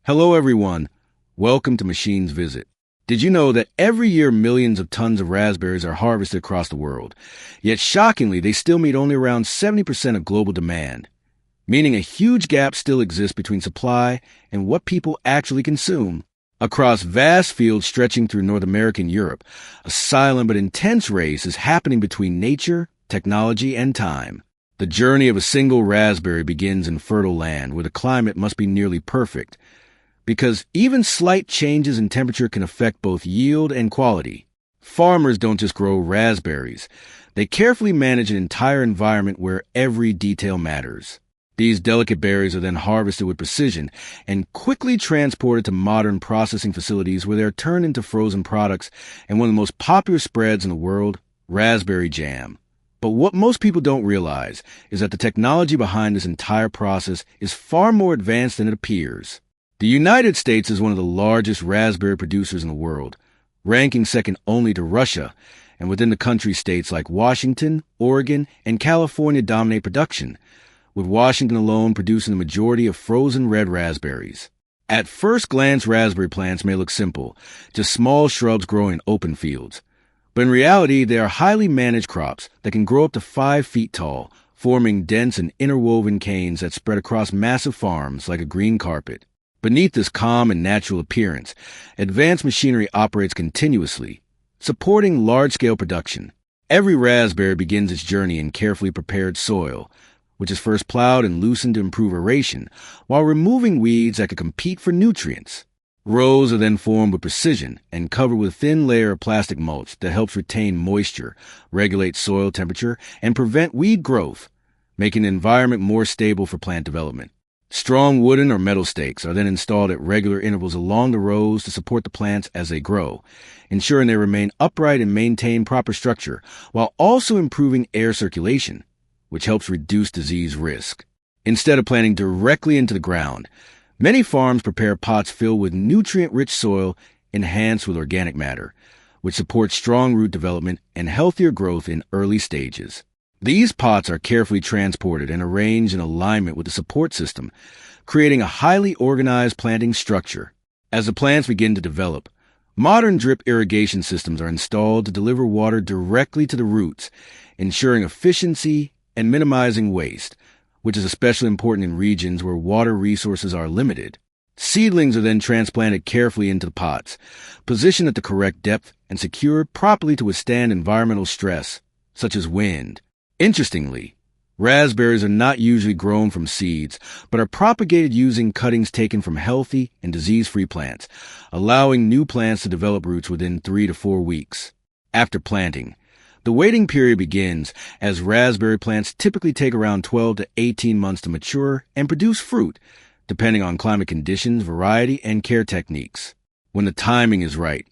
Hello, everyone. Welcome to Machines Visit. Did you know that every year millions of tons of raspberries are harvested across the world? Yet shockingly, they still meet only around 70% of global demand, meaning a huge gap still exists between supply and what people actually consume. Across vast fields stretching through North America and Europe, a silent but intense race is happening between nature, technology, and time. The journey of a single raspberry begins in fertile land where the climate must be nearly perfect, because even slight changes in temperature can affect both yield and quality. Farmers don't just grow raspberries. They carefully manage an entire environment where every detail matters. These delicate berries are then harvested with precision and quickly transported to modern processing facilities where they are turned into frozen products and one of the most popular spreads in the world, raspberry jam. But what most people don't realize is that the technology behind this entire process is far more advanced than it appears. The United States is one of the largest raspberry producers in the world, ranking second only to Russia, and within the country states like Washington, Oregon, and California dominate production, with Washington alone producing the majority of frozen red raspberries. At first glance, raspberry plants may look simple, just small shrubs growing in open fields. But in reality, they are highly managed crops that can grow up to 5 feet tall, forming dense and interwoven canes that spread across massive farms like a green carpet. Beneath this calm and natural appearance, advanced machinery operates continuously, supporting large-scale production. Every raspberry begins its journey in carefully prepared soil, which is first plowed and loosened to improve aeration, while removing weeds that could compete for nutrients. Rows are then formed with precision and covered with a thin layer of plastic mulch that helps retain moisture, regulate soil temperature, and prevent weed growth, making the environment more stable for plant development. Strong wooden or metal stakes are then installed at regular intervals along the rows to support the plants as they grow, ensuring they remain upright and maintain proper structure, while also improving air circulation, which helps reduce disease risk. Instead of planting directly into the ground, many farms prepare pots filled with nutrient-rich soil enhanced with organic matter, which supports strong root development and healthier growth in early stages. These pots are carefully transported and arranged in alignment with the support system, creating a highly organized planting structure. As the plants begin to develop, modern drip irrigation systems are installed to deliver water directly to the roots, ensuring efficiency and minimizing waste, which is especially important in regions where water resources are limited. Seedlings are then transplanted carefully into the pots, positioned at the correct depth and secured properly to withstand environmental stress, such as wind. Interestingly, raspberries are not usually grown from seeds, but are propagated using cuttings taken from healthy and disease-free plants, allowing new plants to develop roots within 3 to 4 weeks. After planting, the waiting period begins, as raspberry plants typically take around 12 to 18 months to mature and produce fruit, depending on climate conditions, variety, and care techniques. When the timing is right,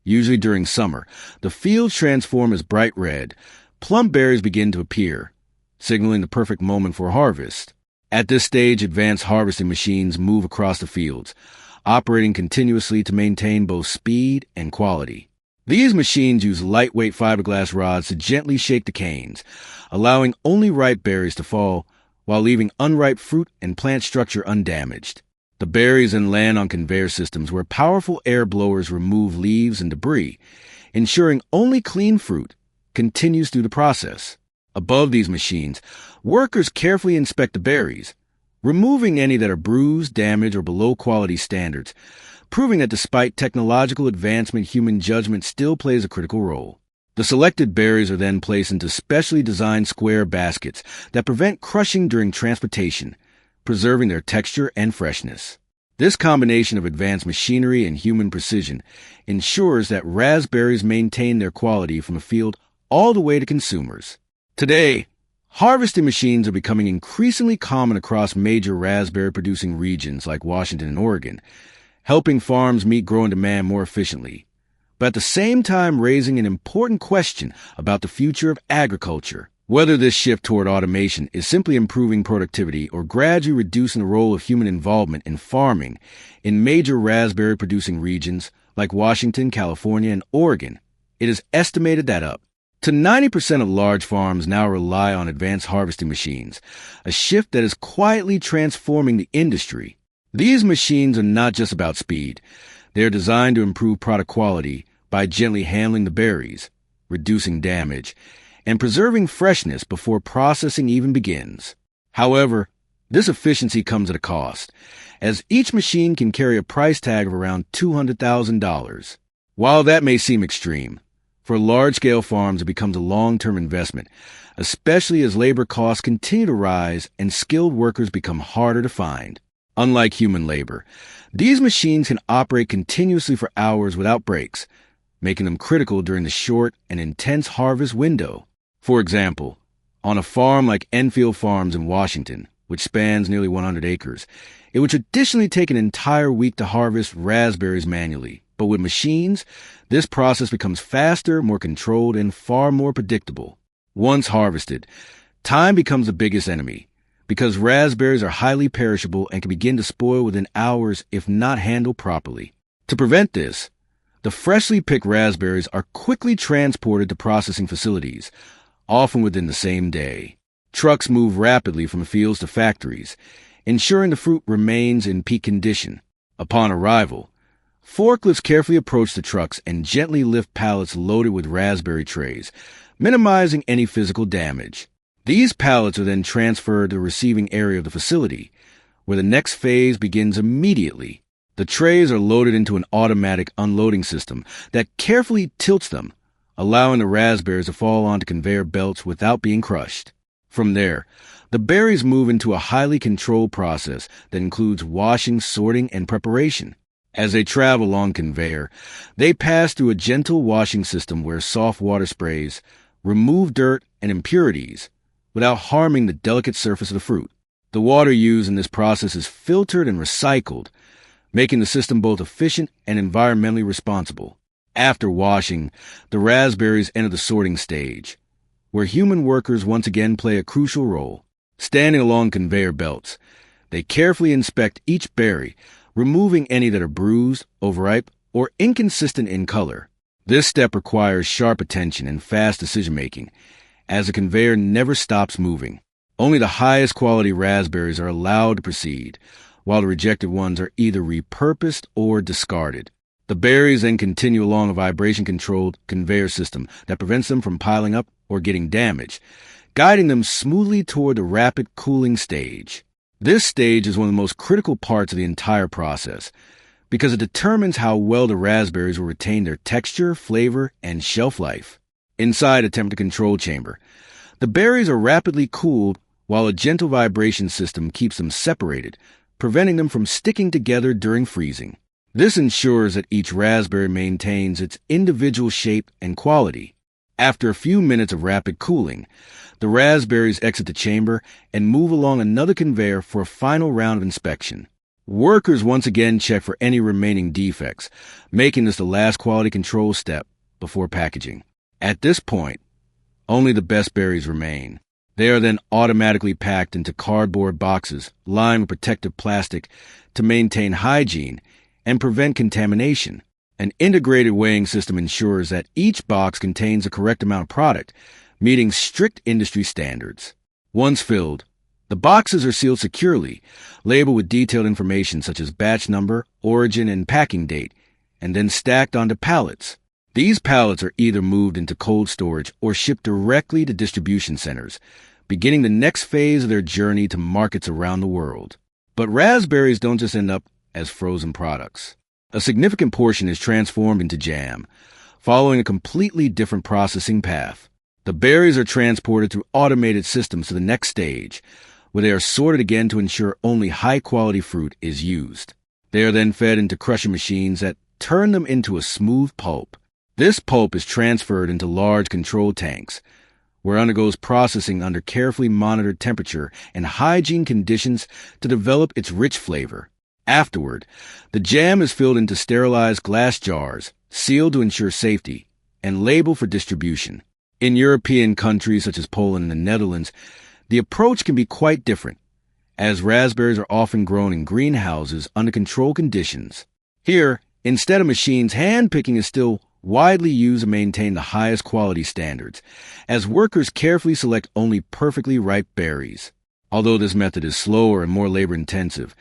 usually during summer, the fields transform as bright red. Plump berries begin to appear, signaling the perfect moment for harvest. At this stage, advanced harvesting machines move across the fields, operating continuously to maintain both speed and quality. These machines use lightweight fiberglass rods to gently shake the canes, allowing only ripe berries to fall while leaving unripe fruit and plant structure undamaged. The berries then land on conveyor systems where powerful air blowers remove leaves and debris, ensuring only clean fruit continues through the process. Above these machines, workers carefully inspect the berries, removing any that are bruised, damaged, or below quality standards, proving that despite technological advancement, human judgment still plays a critical role. The selected berries are then placed into specially designed square baskets that prevent crushing during transportation, preserving their texture and freshness. This combination of advanced machinery and human precision ensures that raspberries maintain their quality from the field all the way to consumers. Today, harvesting machines are becoming increasingly common across major raspberry-producing regions like Washington and Oregon, helping farms meet growing demand more efficiently, but at the same time raising an important question about the future of agriculture. Whether this shift toward automation is simply improving productivity or gradually reducing the role of human involvement in farming in major raspberry-producing regions like Washington, California, and Oregon, it is estimated that up to 90% of large farms now rely on advanced harvesting machines, a shift that is quietly transforming the industry. These machines are not just about speed. They are designed to improve product quality by gently handling the berries, reducing damage, and preserving freshness before processing even begins. However, this efficiency comes at a cost, as each machine can carry a price tag of around $200,000. While that may seem extreme, for large-scale farms it becomes a long-term investment, especially as labor costs continue to rise and skilled workers become harder to find. Unlike human labor, these machines can operate continuously for hours without breaks, making them critical during the short and intense harvest window. For example, on a farm like Enfield Farms in Washington, which spans nearly 100 acres, it would traditionally take an entire week to harvest raspberries manually. But with machines, this process becomes faster, more controlled, and far more predictable. Once harvested, time becomes the biggest enemy, because raspberries are highly perishable and can begin to spoil within hours if not handled properly. To prevent this, the freshly picked raspberries are quickly transported to processing facilities, often within the same day. Trucks move rapidly from fields to factories, ensuring the fruit remains in peak condition. Upon arrival, forklifts carefully approach the trucks and gently lift pallets loaded with raspberry trays, minimizing any physical damage. These pallets are then transferred to the receiving area of the facility, where the next phase begins immediately. The trays are loaded into an automatic unloading system that carefully tilts them, allowing the raspberries to fall onto conveyor belts without being crushed. From there, the berries move into a highly controlled process that includes washing, sorting, and preparation. As they travel along conveyor, they pass through a gentle washing system where soft water sprays remove dirt and impurities without harming the delicate surface of the fruit. The water used in this process is filtered and recycled, making the system both efficient and environmentally responsible. After washing, the raspberries enter the sorting stage, where human workers once again play a crucial role. Standing along conveyor belts, they carefully inspect each berry, removing any that are bruised, overripe, or inconsistent in color. This step requires sharp attention and fast decision-making, as the conveyor never stops moving. Only the highest quality raspberries are allowed to proceed, while the rejected ones are either repurposed or discarded. The berries then continue along a vibration-controlled conveyor system that prevents them from piling up or getting damaged, guiding them smoothly toward the rapid cooling stage. This stage is one of the most critical parts of the entire process, because it determines how well the raspberries will retain their texture, flavor, and shelf life. Inside a temperature control chamber, the berries are rapidly cooled while a gentle vibration system keeps them separated, preventing them from sticking together during freezing. This ensures that each raspberry maintains its individual shape and quality. After a few minutes of rapid cooling, the raspberries exit the chamber and move along another conveyor for a final round of inspection. Workers once again check for any remaining defects, making this the last quality control step before packaging. At this point, only the best berries remain. They are then automatically packed into cardboard boxes lined with protective plastic to maintain hygiene and prevent contamination. An integrated weighing system ensures that each box contains the correct amount of product, meeting strict industry standards. Once filled, the boxes are sealed securely, labeled with detailed information such as batch number, origin, and packing date, and then stacked onto pallets. These pallets are either moved into cold storage or shipped directly to distribution centers, beginning the next phase of their journey to markets around the world. But raspberries don't just end up as frozen products. A significant portion is transformed into jam, following a completely different processing path. The berries are transported through automated systems to the next stage, where they are sorted again to ensure only high-quality fruit is used. They are then fed into crushing machines that turn them into a smooth pulp. This pulp is transferred into large control tanks, where it undergoes processing under carefully monitored temperature and hygiene conditions to develop its rich flavor. Afterward, the jam is filled into sterilized glass jars, sealed to ensure safety, and labeled for distribution. In European countries such as Poland and the Netherlands, the approach can be quite different, as raspberries are often grown in greenhouses under controlled conditions. Here, instead of machines, hand-picking is still widely used to maintain the highest quality standards, as workers carefully select only perfectly ripe berries. Although this method is slower and more labor-intensive,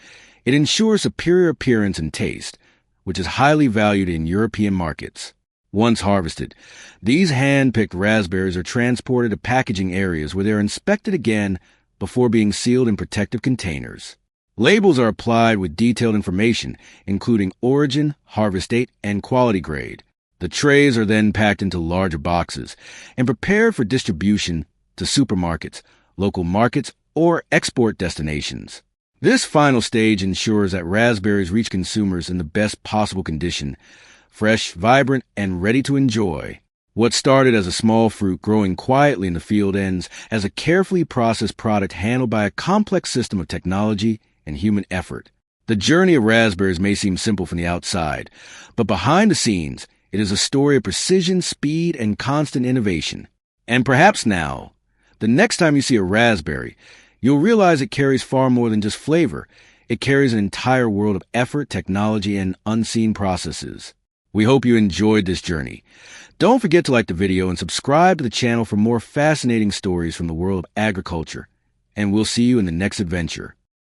It ensures superior appearance and taste, which is highly valued in European markets. Once harvested, these hand-picked raspberries are transported to packaging areas where they are inspected again before being sealed in protective containers. Labels are applied with detailed information, including origin, harvest date, and quality grade. The trays are then packed into larger boxes and prepared for distribution to supermarkets, local markets, or export destinations. This final stage ensures that raspberries reach consumers in the best possible condition, fresh, vibrant, and ready to enjoy. What started as a small fruit growing quietly in the field ends as a carefully processed product handled by a complex system of technology and human effort. The journey of raspberries may seem simple from the outside, but behind the scenes, it is a story of precision, speed, and constant innovation. And perhaps now, the next time you see a raspberry, you'll realize it carries far more than just flavor. It carries an entire world of effort, technology, and unseen processes. We hope you enjoyed this journey. Don't forget to like the video and subscribe to the channel for more fascinating stories from the world of agriculture. And we'll see you in the next adventure.